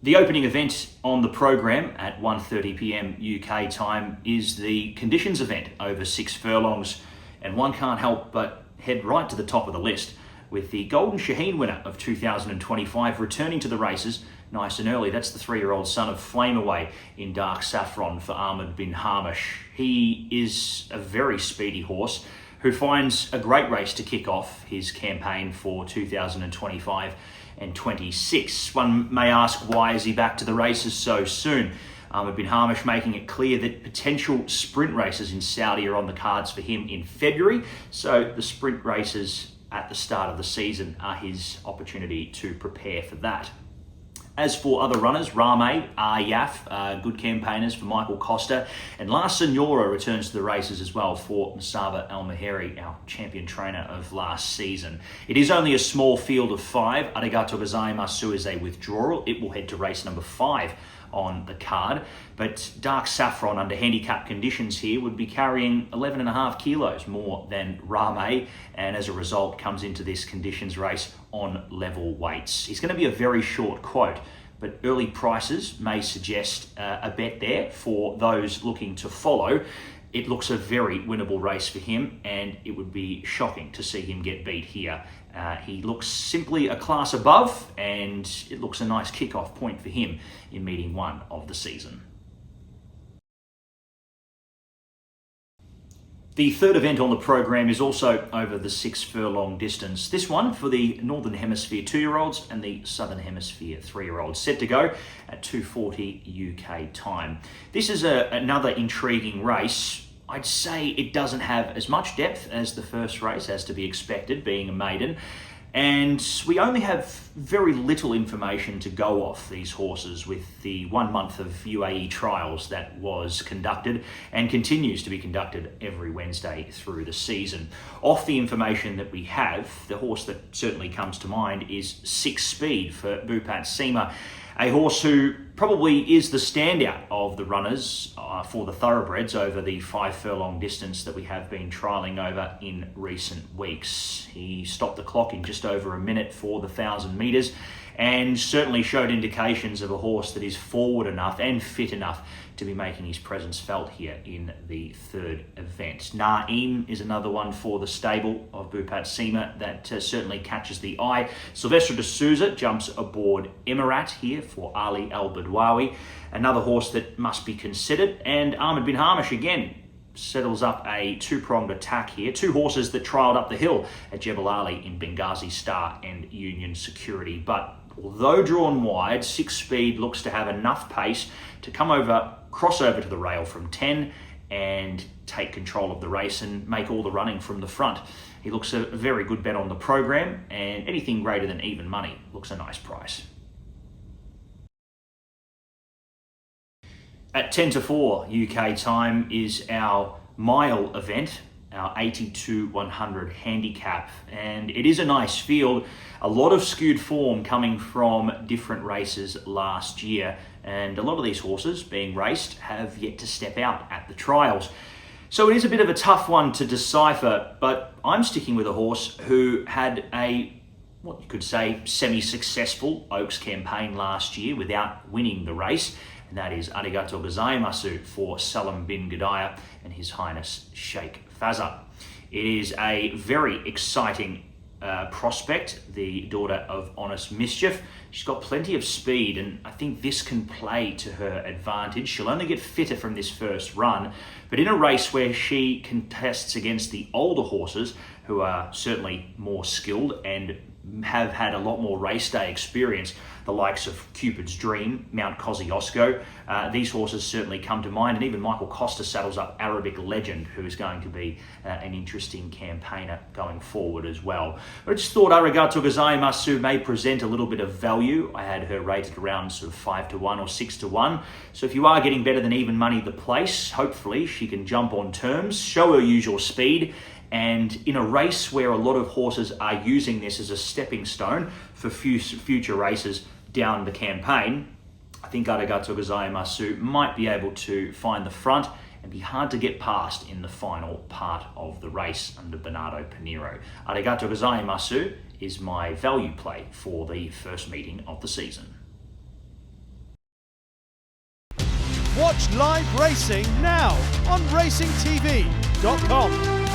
The opening event on the program at 1:30 p.m. UK time is the conditions event over 6 furlongs, and one can't help but head right to the top of the list with the Golden Shaheen winner of 2025 returning to the races nice and early. That's the 3-year-old son of Flame Away in Dark Saffron for Ahmed bin Hamish. He is a very speedy horse who finds a great race to kick off his campaign for 2025 and 26. One may ask, why is he back to the races so soon? Ahmed bin Hamish making it clear that potential sprint races in Saudi are on the cards for him in February. So the sprint races at the start of the season are his opportunity to prepare for that. As for other runners, Rame, Yaf, good campaigners for Michael Costa, and La Senora returns to the races as well for Musaba Al Maheri, our champion trainer of last season. It is only a small field of 5. Arigato Gozaimasu is a withdrawal. It will head to race number 5 on the card, but Dark Saffron under handicap conditions here would be carrying 11.5 kilos more than Rame, and as a result comes into this conditions race on level weights. He's going to be a very short quote, but early prices may suggest a bet there for those looking to follow. It looks a very winnable race for him, and it would be shocking to see him get beat here. He looks simply a class above, and it looks a nice kick-off point for him in meeting 1 of the season. The third event on the program is also over the 6 furlong distance. This one for the Northern Hemisphere 2-year-olds and the Southern Hemisphere 3-year-olds, set to go at 2:40 UK time. This is another intriguing race. I'd say it doesn't have as much depth as the first race, as to be expected, being a maiden. And we only have very little information to go off these horses with the 1 month of UAE trials that was conducted and continues to be conducted every Wednesday through the season. Off the information that we have, the horse that certainly comes to mind is 6 Speed for Bupat Seema, a horse who probably is the standout of the runners for the thoroughbreds over the 5 furlong distance that we have been trialling over in recent weeks. He stopped the clock in just over a minute for the 1,000 metres and certainly showed indications of a horse that is forward enough and fit enough to be making his presence felt here in the third event. Naeem is another one for the stable of Bupat Seema that certainly catches the eye. Sylvester de Souza jumps aboard Emirat here for Ali Al Badwawi, another horse that must be considered. And Ahmed bin Hamish again settles up a 2-pronged attack here. 2 horses that trialled up the hill at Jebel Ali in Benghazi Star and Union Security. But although drawn wide, 6 Speed looks to have enough pace to cross over to the rail from 10 and take control of the race and make all the running from the front. He looks a very good bet on the program, and anything greater than even money looks a nice price. At 10:04 UK time is our mile event, our 80-100 handicap, and it is a nice field. A lot of skewed form coming from different races last year, and a lot of these horses being raced have yet to step out at the trials. So it is a bit of a tough one to decipher, but I'm sticking with a horse who had what you could say, semi-successful Oaks campaign last year without winning the race, and that is Arigato Gozaimasu for Salam bin Gudaya and His Highness Sheikh Fazza. It is a very exciting prospect, the daughter of Honest Mischief. She's got plenty of speed, and I think this can play to her advantage. She'll only get fitter from this first run, but in a race where she contests against the older horses, who are certainly more skilled and have had a lot more race day experience, the likes of Cupid's Dream, Mount Kosciuszko. These horses certainly come to mind, and even Michael Costa saddles up Arabic Legend, who is going to be an interesting campaigner going forward as well. But I just thought Arigato Gozaimasu may present a little bit of value. I had her rated around sort of 5-1 or 6-1. So if you are getting better than even money the place, hopefully she can jump on terms, show her usual speed, and in a race where a lot of horses are using this as a stepping stone for future races down the campaign, I think Arigato Gozaimasu might be able to find the front and be hard to get past in the final part of the race under Bernardo Pinheiro. Arigato Gozaimasu is my value play for the first meeting of the season. Watch live racing now on racingtv.com.